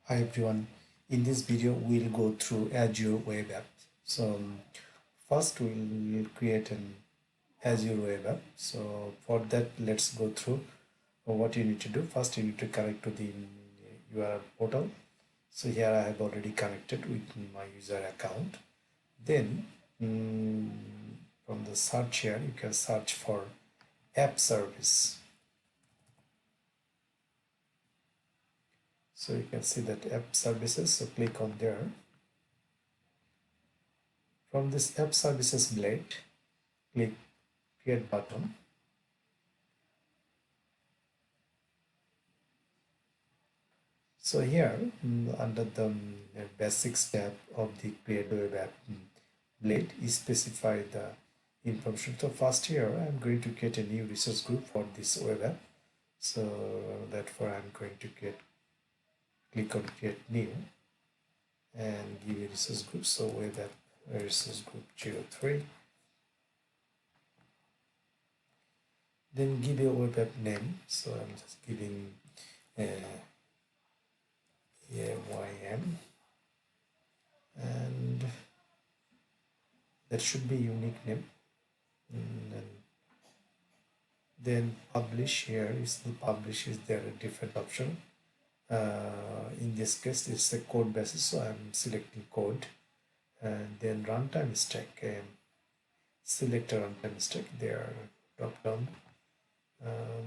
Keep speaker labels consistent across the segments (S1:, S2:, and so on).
S1: Hi everyone, in this video we'll go through Azure Web Apps. First we'll create an Azure Web App. So for that let's go through what you need to do. First you need to connect to the URL portal. So here I have already connected with my user account. Then from the search here you can search for app service. So you can see that app services, so click on there. From this app services blade, click create button. So here under the basics tab of the create web app blade, is specify the information. So first here I'm going to create a new resource group for this web app. So therefore I'm going to click on create new and give a resource group. So web app resource group 03. Then give a web app name. So I'm just giving AYM, and that should be unique name. And then publish, here is the publish, is there a different option. In this case it's a code basis, so I'm selecting code, and then runtime stack, select a runtime stack. There drop down.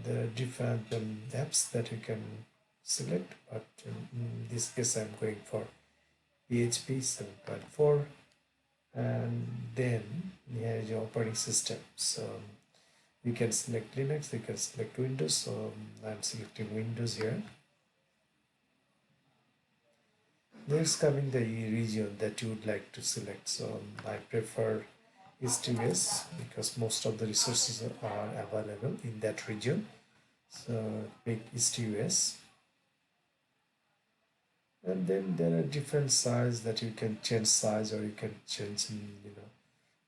S1: There are different apps that you can select, but in this case I'm going for PHP 7.4, and then here is your operating system. So you can select Linux, you can select Windows. So I'm selecting Windows here. Next, coming the region that you would like to select. So I prefer East US because most of the resources are available in that region. So pick East US, and then there are different size that you can change size, or you can change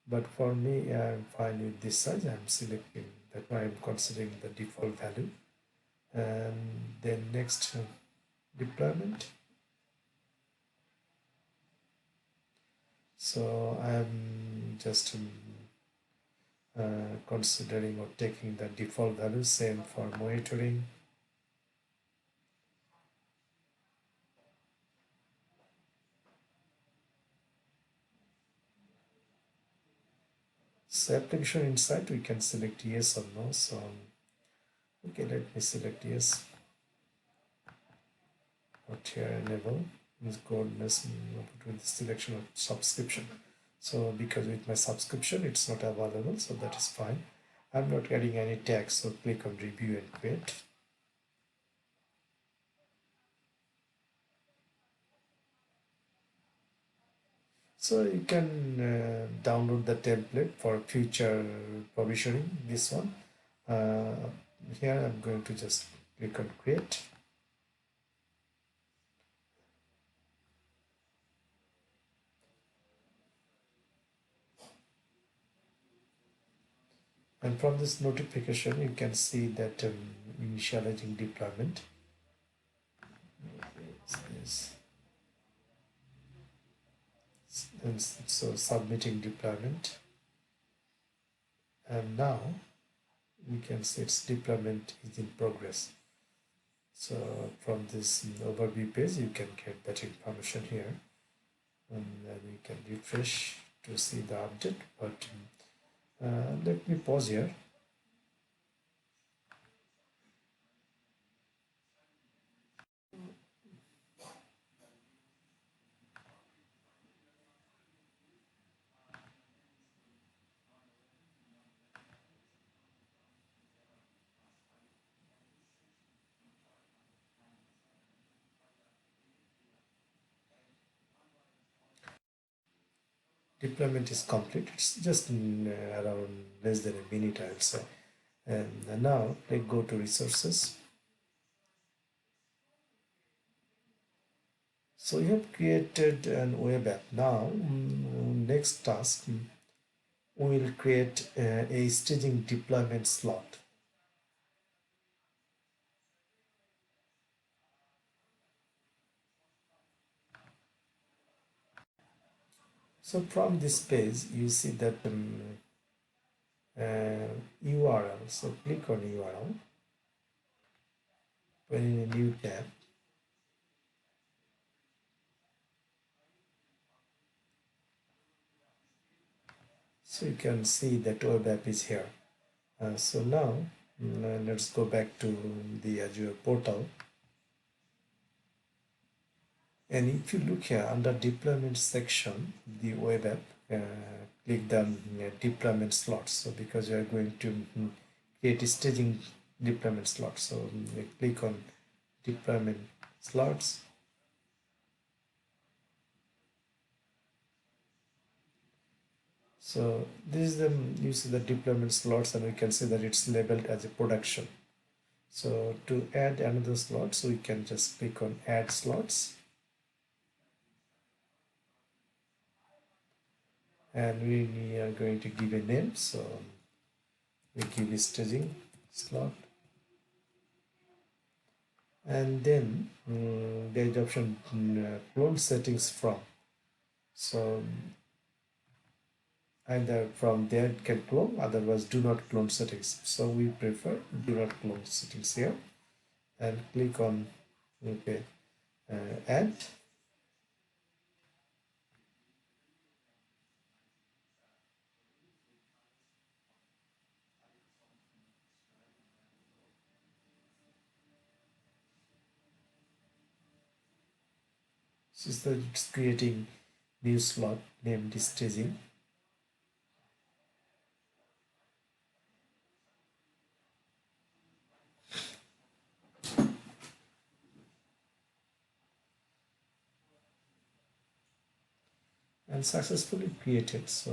S1: but for me I'm fine with this size. I'm selecting that one, I'm considering the default value. And then next, deployment. So I'm just considering or taking the default value, same for monitoring. So application insight, we can select yes or no. So okay, let me select yes. But here enable is coordinates with the selection of subscription. So because with my subscription it's not available, so that is fine. I'm not adding any tags, so click on review and create. So you can download the template for future provisioning, this one. Here I'm going to just click on create. And from this notification you can see that initializing deployment. And so submitting deployment, and now we can see its deployment is in progress. So from this overview page you can get that information here, and then you can refresh to see the update. But let me pause here. Deployment is complete. It's just around less than a minute, I would say. And now let's go to resources. So you have created an web app. Now next task, we will create a staging deployment slot. So from this page you see that URL. So click on URL, open in a new tab. So you can see that web app is here. So now let's go back to the Azure portal. And if you look here under deployment section, the web app, click the deployment slots. So because you are going to create a staging deployment slot. So click on deployment slots. So this is the you see the deployment slots, and we can see that it's labeled as a production. So to add another slot, so we can just click on add slots, and we are going to give a name. So we give a staging slot, and then there is the option clone settings from. So either from there it can clone, otherwise do not clone settings. So we prefer do not clone settings here, and click on okay, add. So it's creating new slot named staging. And successfully created. So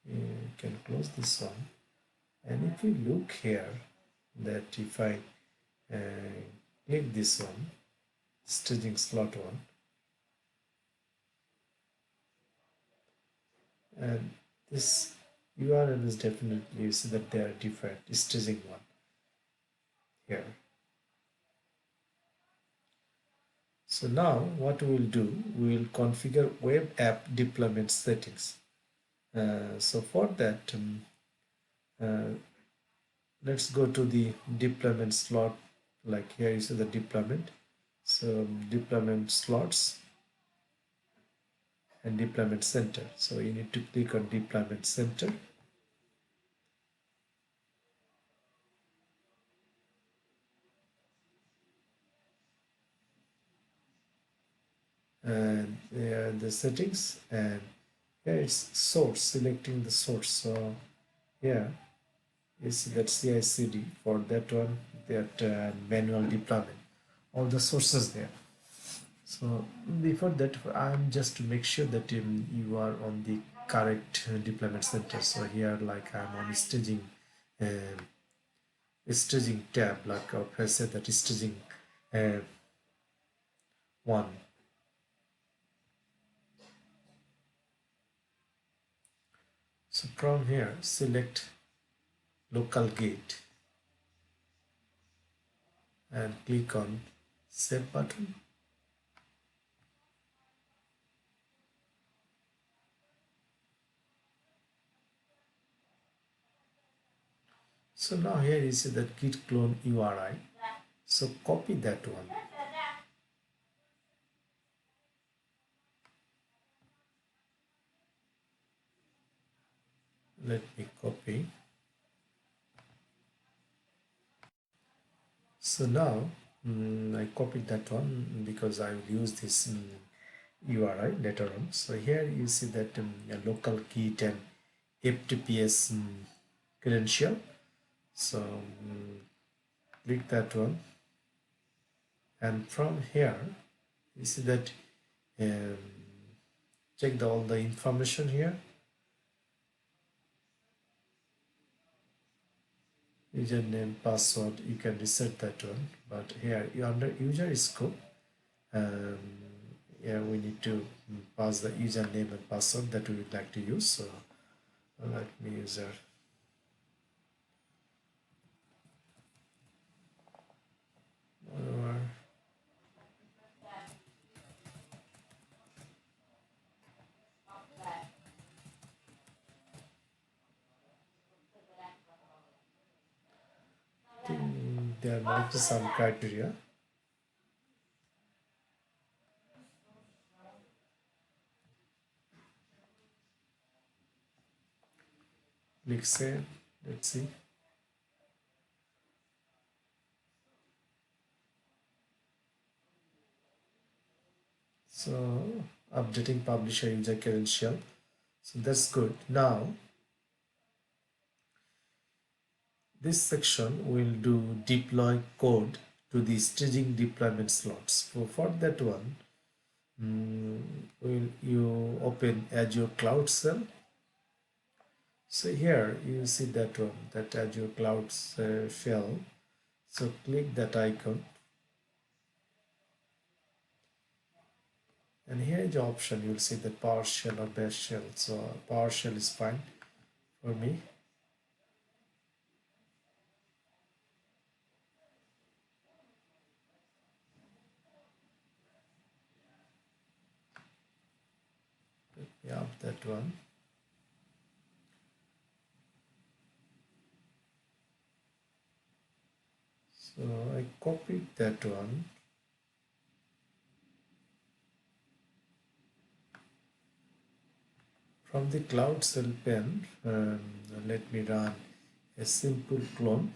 S1: you can close this one. And if you look here, that if I click this one, staging slot one, and this URL is definitely, you see that they are different, staging one here. So now what we will do, we will configure web app deployment settings. So for that, let's go to the deployment slot. Like here you see the deployment. So deployment slots and deployment center. So you need to click on deployment center. And there are the settings, and here it's source, selecting the source. So here you see that CI/CD for that one, that manual deployment, all the sources there. So before that, I'm just to make sure that you are on the correct deployment center. So here, like I'm on uh, staging tab, like I said that staging uh, one. So from here, select local gate and click on save button. So now here you see that git clone URI. So copy that one. Let me copy. So now I copied that one because I will use this URI later on. So here you see that a local git and FTPS credential. So click that one, and from here you see that check all the information here. Username, password, you can reset that one, but here under user scope, yeah, we need to pass the username and password that we would like to use. So let me user whatever. there might be some criteria. Click save. Let's see. So updating publisher user credential. So that's good. Now this section will do deploy code to the staging deployment slots. So for that one, will you open Azure Cloud Cell. So here you see that one, that Azure Cloud Shell. So click that icon, and here is the option. You'll see the PowerShell or Bash Shell. So PowerShell is fine for me. Yeah, that one. So I copied that one. From the Cloud Cell pane, let me run a simple clone.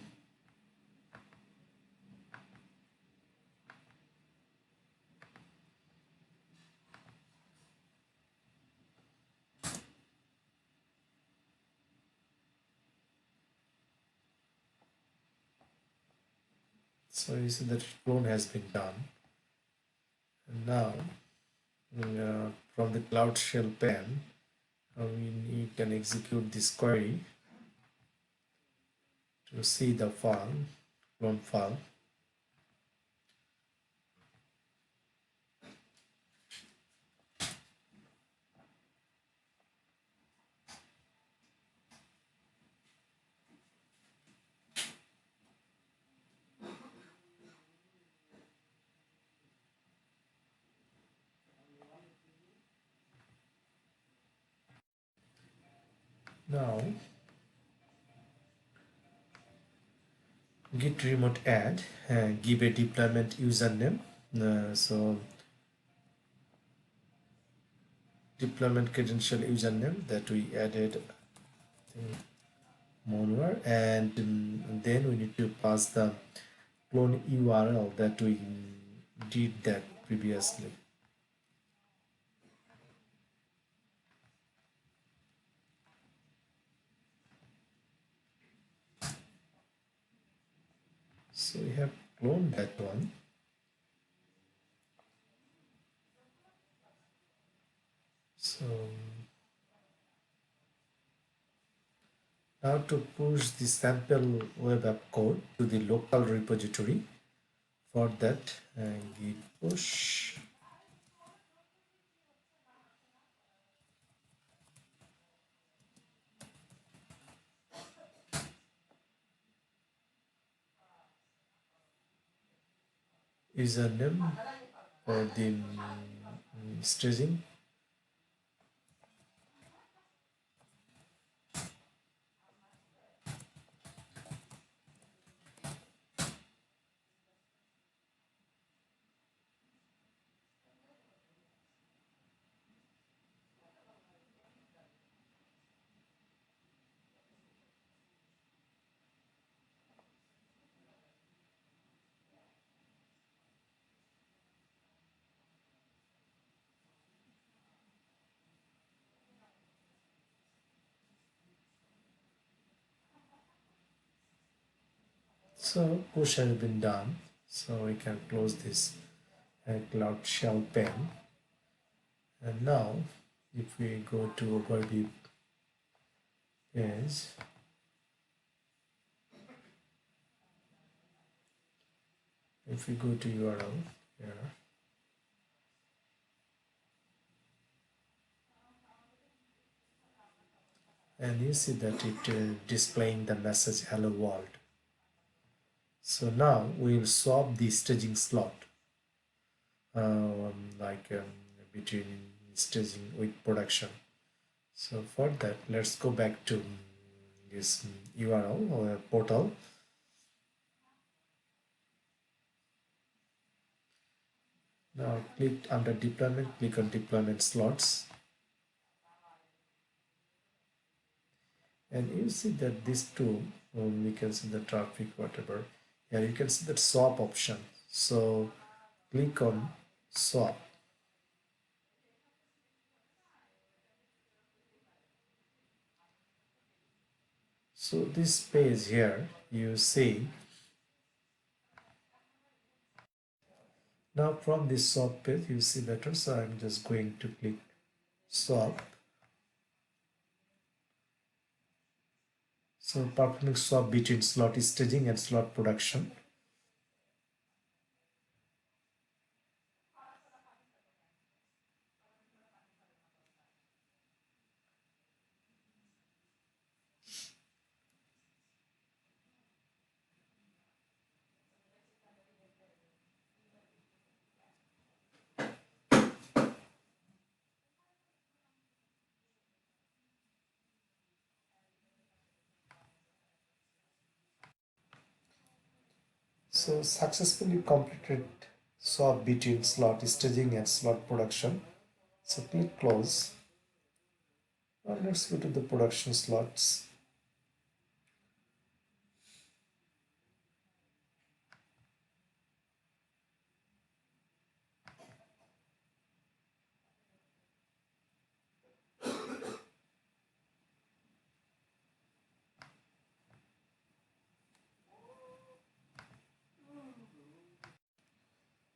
S1: So you see that clone has been done. And now from the Cloud Shell pane, you can execute this query to see the file, clone file. Now git remote add, give a deployment username. So deployment credential username that we added Monware, and then we need to pass the clone URL that we did that previously. So we have cloned that one. So now to push the sample web app code to the local repository, for that git push username for the staging. So push has been done. So we can close this Cloud Shell pane. And now if we go to overview page, if we go to URL here, and you see that it displaying the message hello world. So now we will swap the staging slot, between staging with production. So for that, let's go back to this URL or portal. Now click under deployment, click on deployment slots, and you see that these two, we can see the traffic, whatever. Yeah, you can see that swap option. So click on swap. So this page here, you see, now from this swap page, you see better. So I'm just going to click swap. So performing swap between slot staging and slot production. So successfully completed swap between slot staging and slot production. So click close. Now let's go to the production slots.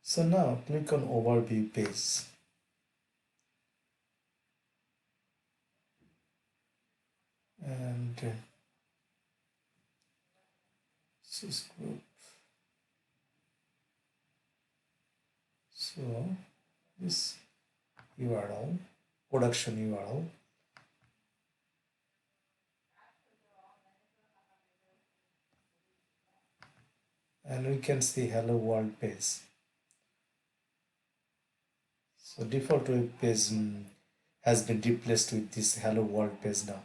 S1: So now click on overview page. And sys group. So this URL, production URL. And we can see hello world page. So default web page has been replaced with this hello world page now.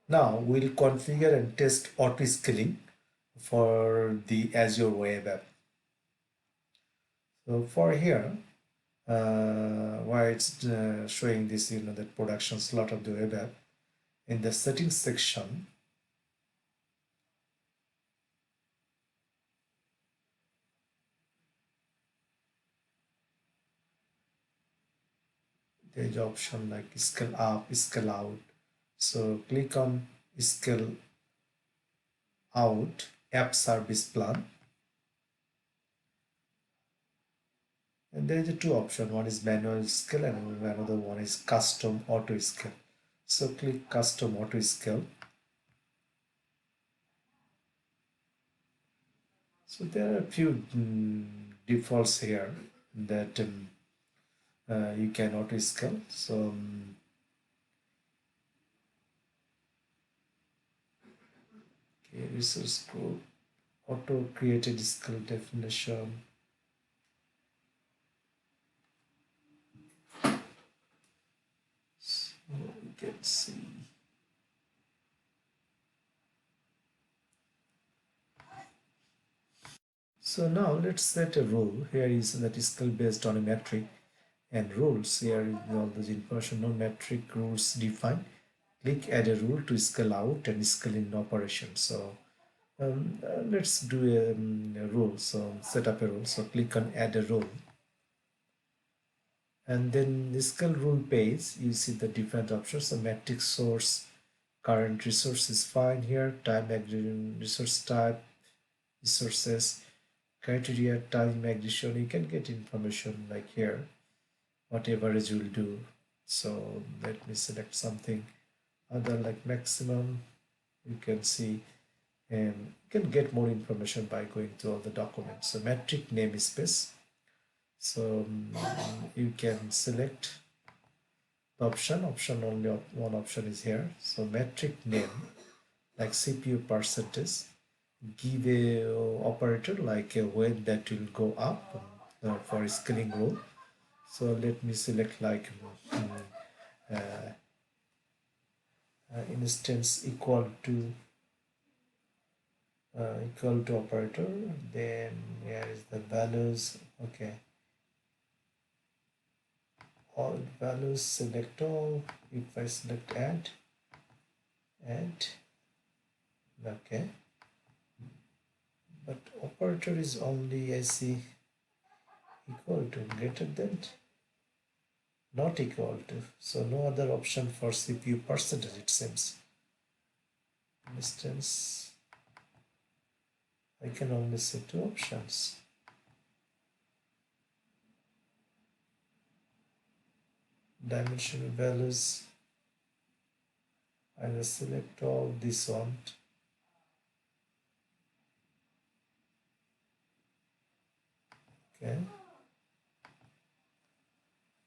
S1: Now we'll configure and test auto scaling for the Azure Web App. So for here, why it's showing this, that production slot of the web app, in the settings section, there's option like scale up, scale out. So click on scale out app service plan. And there is two options. One is manual scale and another one is custom auto scale. So click custom auto scale. So there are a few defaults here that you can auto scale. So okay, resource group, auto created scale definition. So you can see. So now let's set a rule. Here is that is scale based on a metric, and rules. Here is all those information. No metric rules defined. Click add a rule to scale out and scale in operation. So let's do a rule. So set up a rule. So click on add a rule. And then the scale rule page, you see the different options. So metric source, current resource is fine here. Time aggregation, resource type, resources, criteria, time aggregation. You can get information like here, what average will do. So let me select something other like maximum. You can see, and you can get more information by going to all the documents. So metric namespace. So you can select the option only one option is here. So metric name like CPU percentage, give a operator like a when that will go up for scaling rule. So let me select like instance equal to equal to operator. Then here is the values. Okay, all values, select all. If I select add, okay, but operator is only, I see, equal to, greater than, not equal to, so no other option for CPU percentage, it seems. Instance, I can only see two options. Dimensional values, I will select all this one. Okay, you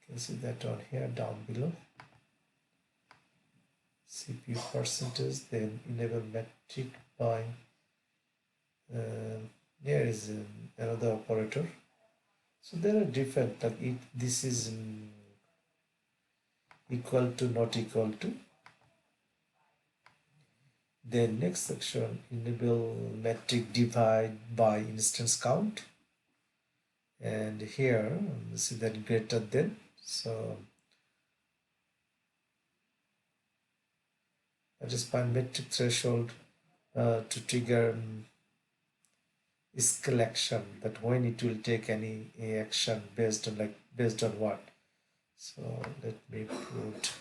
S1: can see that on here down below. CPU percentage, then enable metric by here is another operator. So there are different, like this is equal to, not equal to. Then next section, enable metric divide by instance count, and here see that greater than. So that is find metric threshold to trigger scale action, that when it will take any action based on, like, based on what. So let me put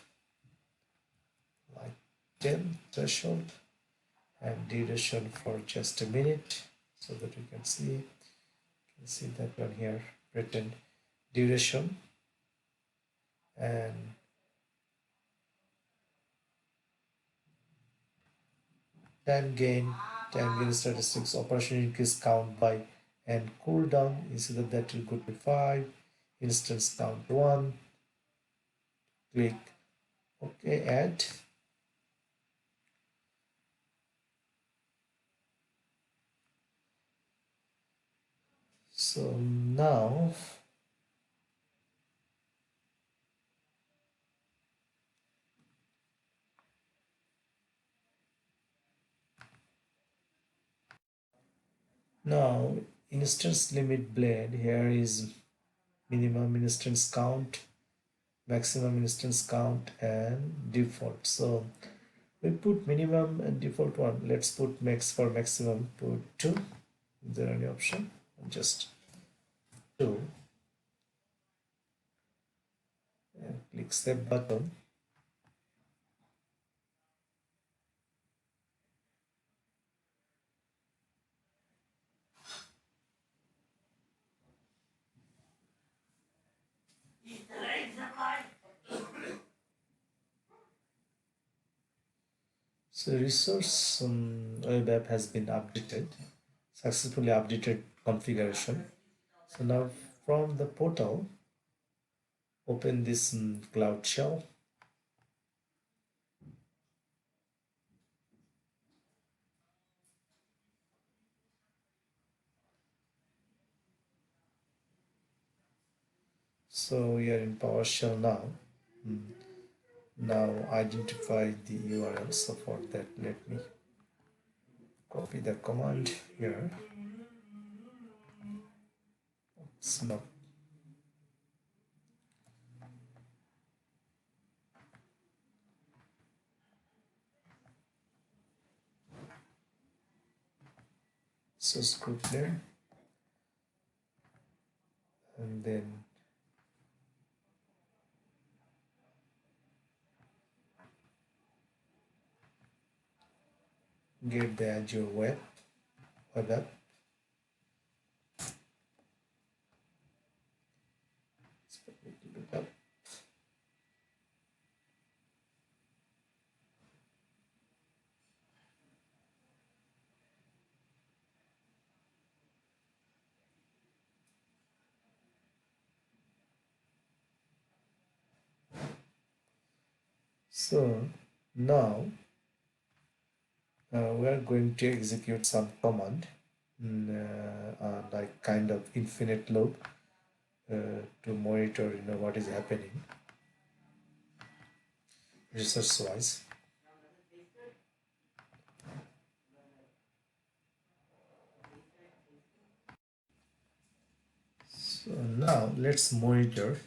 S1: like 10 threshold and duration for just a minute, so that you can see that one here, written duration, and time gain statistics, operation increase count by, and cooldown, instead of that will go to 5, instance count 1, click OK, add. So now instance limit blend, here is minimum instance count, maximum instance count, and default. So we put minimum and default one. Let's put max for maximum, put 2. Is there any option? Just 2, and click save button. So resource web app has been updated, successfully updated configuration. So now from the portal, open this cloud shell. So we are in PowerShell now. Now identify the URL. So for that, let me copy the command here. It's not. So script there, and then get the Azure Web App. So now we are going to execute some command, like kind of infinite loop, to monitor what is happening resource wise. So now let's monitor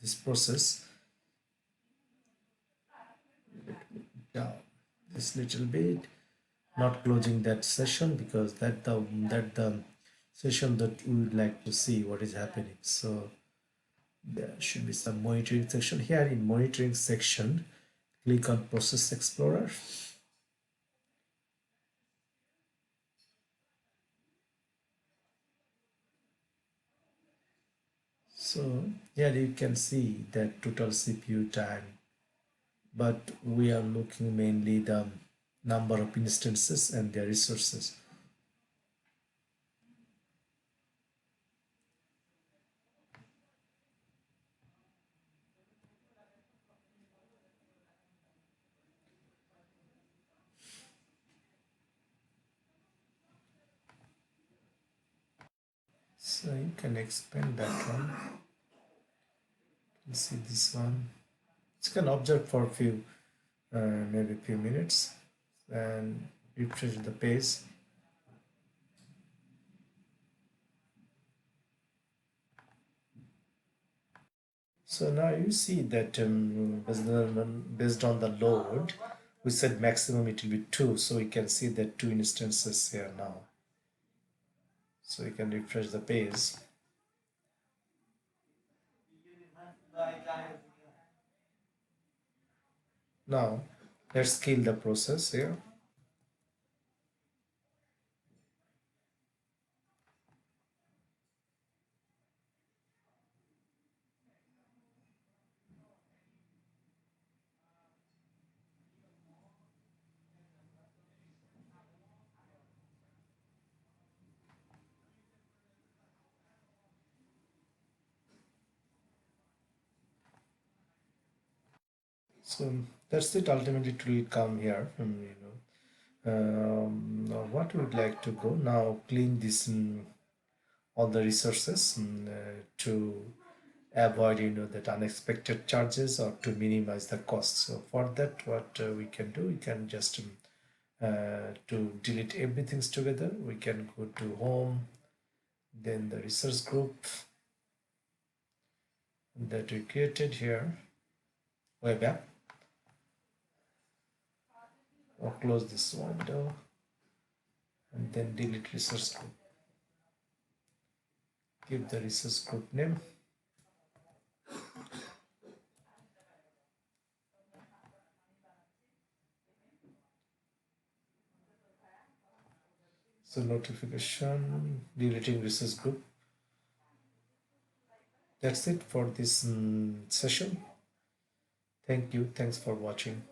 S1: this process down this little bit, not closing that session because that the session that we would like to see what is happening. So there should be some monitoring section here. In monitoring section, click on Process Explorer. So here you can see that total CPU time, but we are looking mainly the number of instances and their resources. So you can expand that one. You see this one. You can observe for a few, maybe a few minutes, and refresh the page. So now you see that based on the load, we said maximum it will be 2. So we can see that 2 instances here now. So you can refresh the page. Now let's kill the process here. So that's it. Ultimately, it will come here. Now what we would like to go now, clean this all the resources to avoid that unexpected charges or to minimize the cost. So for that, what we can do, we can just to delete everything together. We can go to home, then the resource group that we created here, web app, or close this window and then delete resource group. Give the resource group name. So notification, deleting resource group. That's it for this session. Thank you. Thanks for watching.